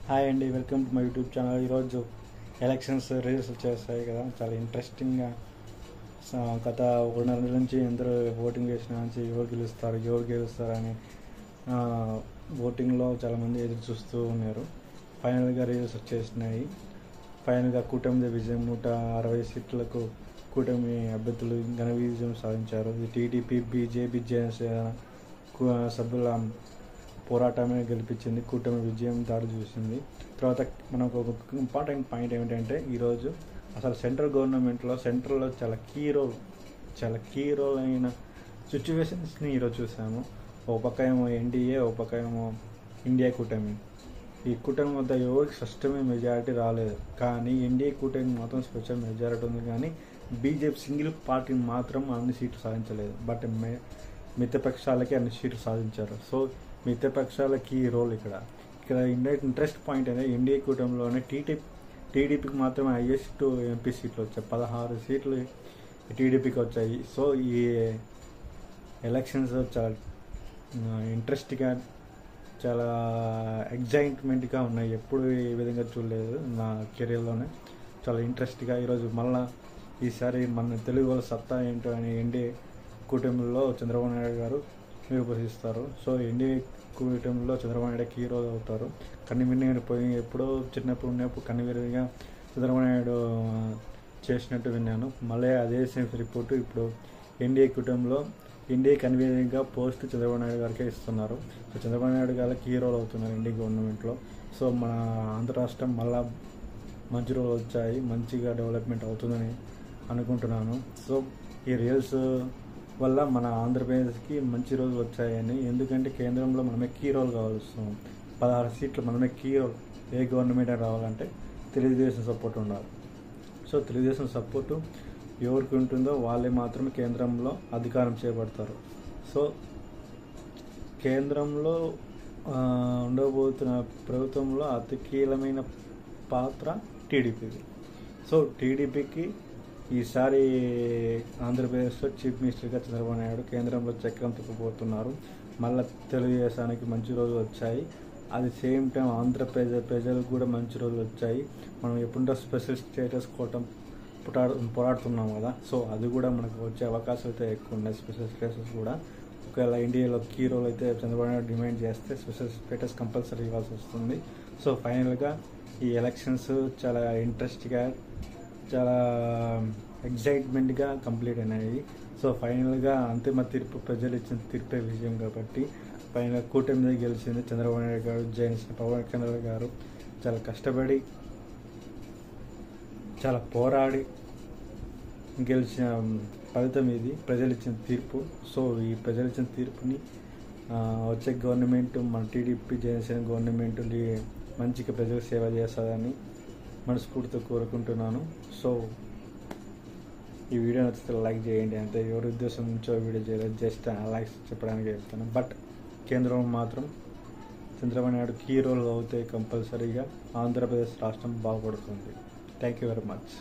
Hi అండి, welcome to my YouTube channel. ఈరోజు elections results వచ్చేస్తాయి కదా, చాలా ఇంట్రెస్టింగ్గా. గత 1.5 నెలల నుంచి అందరూ ఓటింగ్ చేసిన నుంచి ఎవరు గెలుస్తారని ఓటింగ్లో చాలామంది ఎదురు చూస్తూ ఉన్నారు. ఫైనల్గా రిజల్ట్స్ వచ్చేసినాయి. ఫైనల్గా కూటమి విజయం 160 సీట్లకు కూటమి అభ్యర్థులు ఘన విజయం సాధించారు. ఇది టీడీపీ, బీజేపీ, జనసేన సభ్యుల పోరాటమే గెలిపించింది. కూటమి విజయం దారి చూసింది. తర్వాత మనకు ఒక ఇంపార్టెంట్ పాయింట్ ఏమిటంటే, ఈరోజు అసలు సెంట్రల్లో చాలా కీ రోల్ అయిన సిచ్యువేషన్స్ని ఈరోజు చూసాము. ఒక పక్క ఏమో ఎన్డీఏ, ఒక పక్క ఏమో ఇండియా కూటమి. ఈ కూటమి వద్ద ఎవరికి స్పష్టమైన మెజారిటీ రాలేదు, కానీ ఎన్డీఏ కూటమి మాత్రం స్పెషల్ మెజారిటీ ఉంది. కానీ బీజేపీ సింగిల్ పార్టీ మాత్రం అన్ని సీట్లు సాధించలేదు. బట్ మిత్రపక్షాలకి అన్ని సీట్లు సాధించారు. సో మిత్రపక్షాలకి రోల్ ఇక్కడ ఇంట్రెస్ట్ పాయింట్ అనేది ఎన్డీఏ కూటమిలోనే టీడీపీకి మాత్రమే హైయెస్ట్ ఎంపీ సీట్లు వచ్చాయి. 16 సీట్లు టీడీపీకి వచ్చాయి. సో ఈ ఎలక్షన్స్ చాలా ఇంట్రెస్ట్గా, చాలా ఎగ్జైట్మెంట్గా ఉన్నాయి. ఎప్పుడు ఈ విధంగా చూడలేదు నా కెరీర్లోనే. చాలా ఇంట్రెస్ట్గా ఈరోజు మళ్ళీ ఈసారి మన తెలుగు వాళ్ళ సత్తా ఏంటో అని ఎన్డీఏ కూటమిలో చంద్రబాబు నాయుడు గారు నిరూపిస్తారు. సో ఎన్డీఏ కూటమిలో చంద్రబాబు నాయుడు కీ రోల్ అవుతారు. కన్నివిని పోయి ఎప్పుడో చిన్నప్పుడు ఉన్నప్పుడు కన్నివిరిగా చంద్రబాబు నాయుడు చేసినట్టు విన్నాను. మళ్ళీ అదే సేమ్ రిపోర్టు ఇప్పుడు ఎన్డీఏ కూటమిలో ఎన్డీఏ కన్వీనర్గా పోస్ట్ చంద్రబాబు నాయుడు గారికే ఇస్తున్నారు. సో చంద్రబాబు నాయుడు గారు కీ రోల్ అవుతున్నారు ఎన్డీఏ గవర్నమెంట్లో. సో మన ఆంధ్ర రాష్ట్రం మళ్ళా మంచి రోజులు వచ్చాయి, మంచిగా డెవలప్మెంట్ అవుతుందని అనుకుంటున్నాను. సో ఈ రియల్స్ వల్ల మన ఆంధ్రప్రదేశ్కి మంచి రోజులు వచ్చాయని, ఎందుకంటే కేంద్రంలో మనమే కీ రోల్ కావాల్సి వస్తుంది. 16 సీట్లు మనమే కీ రోల్. ఏ గవర్నమెంట్ రావాలంటే తెలుగుదేశం సపోర్ట్ ఉండాలి. సో తెలుగుదేశం సపోర్టు ఎవరికి ఉంటుందో వాళ్ళే మాత్రమే కేంద్రంలో అధికారం చేపడతారు. సో కేంద్రంలో ఉండబోతున్న ప్రభుత్వంలో అతి కీలకమైన పాత్ర టీడీపీది. సో టీడీపీకి ఈసారి ఆంధ్రప్రదేశ్లో చీఫ్ మినిస్టర్గా చంద్రబాబు నాయుడు కేంద్రంలో చక్రం తిప్పబోతున్నారు. మళ్ళీ తెలుగుదేశానికి మంచి రోజులు వచ్చాయి. అది సేమ్ టైం ప్రజలకు కూడా మంచి రోజులు వచ్చాయి. మనం ఎప్పుడో స్పెషల్ స్టేటస్ కోసం పోరాడుతున్నాం కదా. సో అది కూడా మనకు వచ్చే అవకాశాలు అయితే ఎక్కువ ఉన్నాయి. స్పెషల్ స్టేటస్ కూడా ఒకవేళ ఇండియాలో కీ రోల్ అయితే చంద్రబాబు నాయుడు డిమాండ్ చేస్తే స్పెషల్ స్టేటస్ కంపల్సరీ ఇవ్వాల్సి వస్తుంది. సో ఫైనల్గా ఈ ఎలక్షన్స్ చాలా ఇంట్రెస్ట్గా, చాలా ఎగ్జైట్మెంట్గా కంప్లీట్ అయినాయి. సో ఫైనల్గా అంతిమ తీర్పు ప్రజలు ఇచ్చిన తీర్పే విజయం కాబట్టి ఫైనల్ కూటమి మీద గెలిచింది చంద్రబాబు నాయుడు గారు. జనసేన పవన్ కళ్యాణ్ గారు చాలా కష్టపడి, చాలా పోరాడి గెలిచిన ఫలితం ఇది, ప్రజలు ఇచ్చిన తీర్పు. సో ఈ ప్రజలు ఇచ్చిన తీర్పుని వచ్చే గవర్నమెంట్, మన టీడీపీ జనసేన గవర్నమెంట్ మంచిగా ప్రజలకు సేవ చేస్తుందని మనస్ఫూర్తితో కోరుకుంటున్నాను. సో ఈ వీడియో నచ్చితే లైక్ చేయండి. అంతే, ఎవరి ఉద్దేశం నుంచో వీడియో చేయలేదు, జస్ట్ లైక్స్ చెప్పడానికి చెప్తాను. బట్ కేంద్రంలో మాత్రం చంద్రబాబు నాయుడు కీ రోల్ అవుతే కంపల్సరీగా ఆంధ్రప్రదేశ్ రాష్ట్రం బాగుపడుతుంది. Thank you very much.